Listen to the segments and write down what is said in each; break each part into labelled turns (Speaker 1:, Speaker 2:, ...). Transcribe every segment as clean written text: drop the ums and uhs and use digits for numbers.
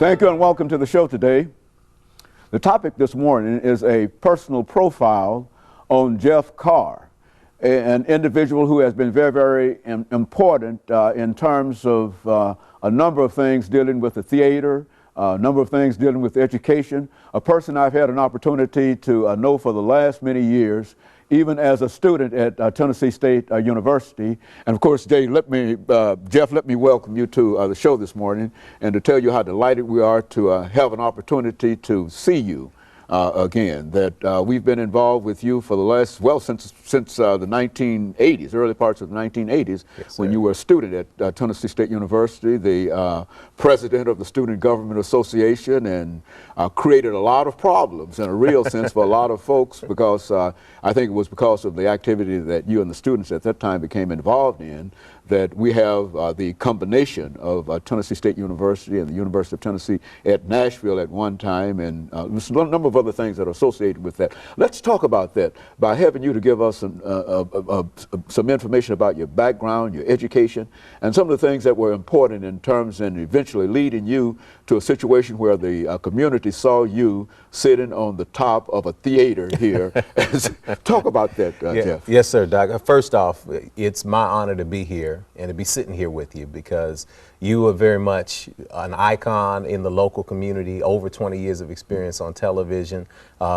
Speaker 1: Thank you and welcome to the show today. The topic this morning is a personal profile on JCarr, an individual who has been very, very important in terms of a number of things dealing with the theater, a number of things dealing with education, a person I've had an opportunity to know for the last many years, even as a student at Tennessee State University. And of course, Jeff, let me welcome you to the show this morning and to tell you how delighted we are to have an opportunity to see you again, that we've been involved with you for the last, well, since the 1980s, early parts of the 1980s, yes, when you were a student at Tennessee State University, the president of the Student Government Association, and created a lot of problems in a real sense for a lot of folks, because I think it was because of the activity that you and the students at that time became involved in that we have the combination of Tennessee State University and the University of Tennessee at Nashville at one time, and there's a number of other things that are associated with that. Let's talk about that by having you to give us some information about your background, your education, and some of the things that were important in terms and eventually leading you to a situation where the community saw you sitting on the top of a theater here. Talk about that, Jeff.
Speaker 2: Yes, sir, Doc. First off, it's my honor to be here and to be sitting here with you, because you are very much an icon in the local community, over 20 years of experience on television,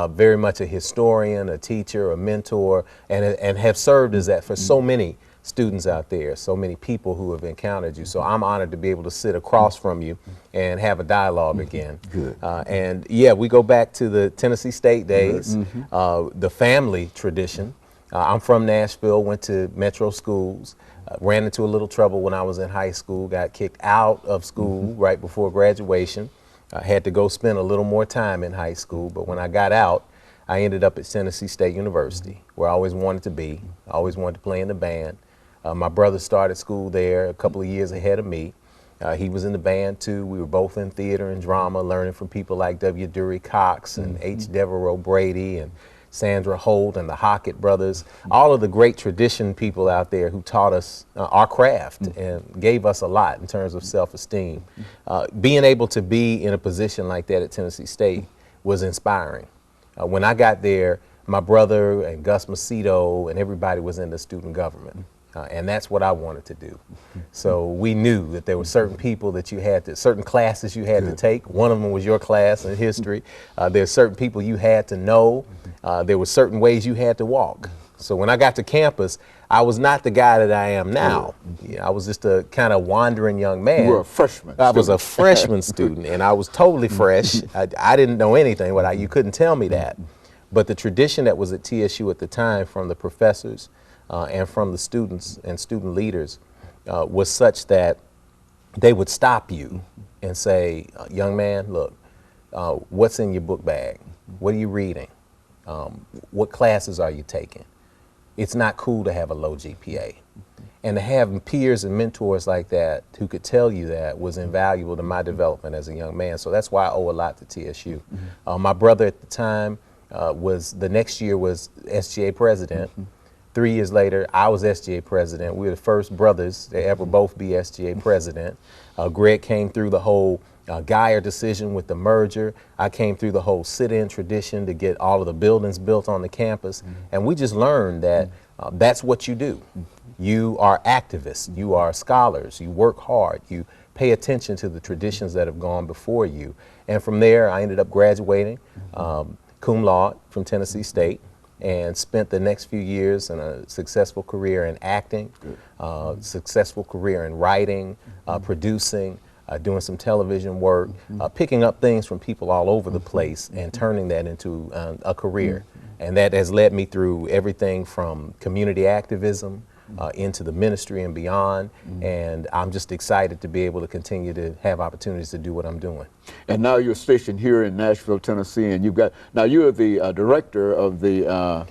Speaker 2: very much a historian, a teacher, a mentor, and have served as that for so many students out there, so many people who have encountered you. So I'm honored to be able to sit across from you and have a dialogue again.
Speaker 1: Good.
Speaker 2: And yeah, we go back to the Tennessee State days, the family tradition. I'm from Nashville, went to metro schools, ran into a little trouble when I was in high school, got kicked out of school right before graduation. I had to go spend a little more time in high school, but when I got out, I ended up at Tennessee State University, where I always wanted to be. I always wanted to play in the band. My brother started school there a couple of years ahead of me. He was in the band too. We were both in theater and drama, learning from people like W. Dury Cox and H. Devereaux Brady and Sandra Holt and the Hockett brothers, all of the great tradition people out there who taught us our craft and gave us a lot in terms of self-esteem. Being able to be in a position like that at Tennessee State was inspiring. When I got there, my brother and Gus Macedo and everybody was in the student government. And that's what I wanted to do. So we knew that there were certain people that you had to, certain classes you had to take. One of them was your class in history. There's certain people you had to know. There were certain ways you had to walk. So when I got to campus, I was not the guy that I am now. I was just a kind of wandering young man.
Speaker 1: You were a freshman.
Speaker 2: I was a freshman student, and I was totally fresh. I didn't know anything, but you couldn't tell me that. But the tradition that was at TSU at the time, from the professors and from the students and student leaders, was such that they would stop you and say, young man, look, what's in your book bag? What are you reading? What classes are you taking? It's not cool to have a low GPA. And to have peers and mentors like that who could tell you that was invaluable to my development as a young man. So that's why I owe a lot to TSU. My brother at the time the next year was SGA president. 3 years later, I was SGA president. We were the first brothers to ever both be SGA president. Greg came through the whole Geyer decision with the merger. I came through the whole sit-in tradition to get all of the buildings built on the campus. And we just learned that that's what you do. You are activists, you are scholars, you work hard, you pay attention to the traditions that have gone before you. And from there, I ended up graduating cum laude from Tennessee State, and spent the next few years in a successful career in acting, successful career in writing, producing, doing some television work, picking up things from people all over the place and turning that into a career. And that has led me through everything from community activism into the ministry and beyond. And I'm just excited to be able to continue to have opportunities to do what I'm doing.
Speaker 1: And now you're stationed here in Nashville, Tennessee, and now you're the director of the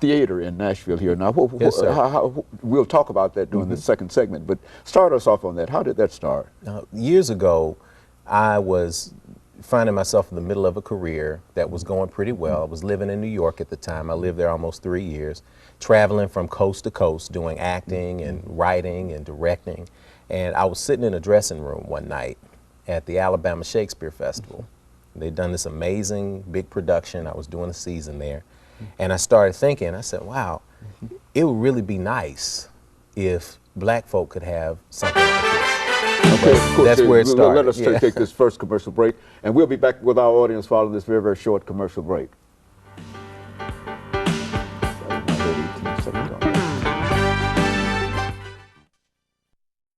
Speaker 1: theater in Nashville here. Now,
Speaker 2: Yes, sir.
Speaker 1: We'll talk about that during the second segment, but start us off on that. How did that start?
Speaker 2: Years ago, I was finding myself in the middle of a career that was going pretty well. I was living in New York at the time. I lived there almost 3 years, traveling from coast to coast, doing acting and writing and directing. And I was sitting in a dressing room one night, at the Alabama Shakespeare Festival. They'd done this amazing big production. I was doing a season there. And I started thinking, I said, wow, it would really be nice if black folk could have something like this.
Speaker 1: Okay, cool.
Speaker 2: That's where it started.
Speaker 1: Let us take this first commercial break, and we'll be back with our audience following this very, very short commercial break.